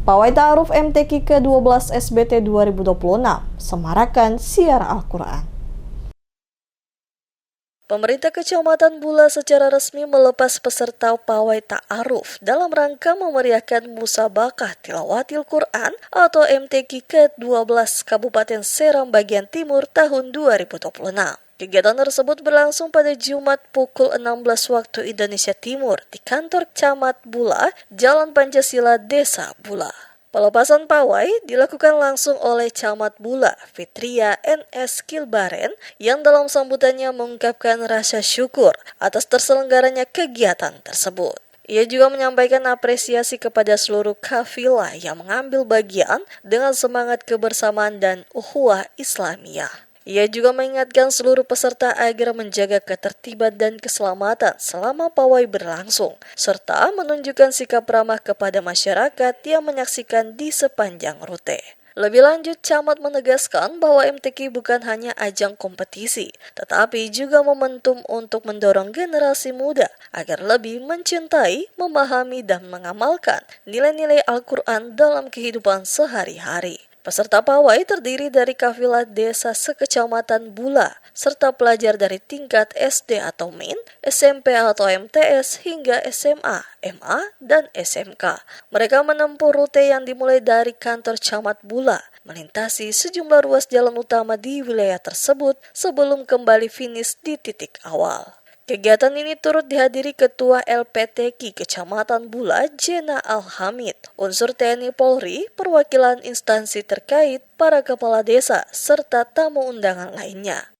Pawai Ta'aruf MTQ ke-12 SBT 2026 semarakan siar Al-Quran. Pemerintah Kecamatan Bula secara resmi melepas peserta Pawai Ta'aruf dalam rangka memeriahkan Musabaqah Tilawatil Quran atau MTQ ke-12 Kabupaten Seram bagian Timur tahun 2026. Kegiatan tersebut berlangsung pada Jumat pukul 16 waktu Indonesia Timur di kantor Camat Bula, Jalan Pancasila, Desa Bula. Pelepasan pawai dilakukan langsung oleh Camat Bula, Fitria NS Kilbaren, yang dalam sambutannya mengungkapkan rasa syukur atas terselenggaranya kegiatan tersebut. Ia juga menyampaikan apresiasi kepada seluruh kafilah yang mengambil bagian dengan semangat kebersamaan dan ukhuwah Islamiyah. Ia juga mengingatkan seluruh peserta agar menjaga ketertiban dan keselamatan selama pawai berlangsung, serta menunjukkan sikap ramah kepada masyarakat yang menyaksikan di sepanjang rute. Lebih lanjut, Camat menegaskan bahwa MTQ bukan hanya ajang kompetisi, tetapi juga momentum untuk mendorong generasi muda agar lebih mencintai, memahami, dan mengamalkan nilai-nilai Al-Quran dalam kehidupan sehari-hari. Peserta pawai terdiri dari kafilah desa sekecamatan Bula, serta pelajar dari tingkat SD atau MIN, SMP atau MTS, hingga SMA, MA, dan SMK. Mereka menempuh rute yang dimulai dari kantor Camat Bula, melintasi sejumlah ruas jalan utama di wilayah tersebut sebelum kembali finish di titik awal. Kegiatan ini turut dihadiri Ketua LPTQ Kecamatan Bula, Jena Al-Hamid, unsur TNI Polri, perwakilan instansi terkait, para kepala desa, serta tamu undangan lainnya.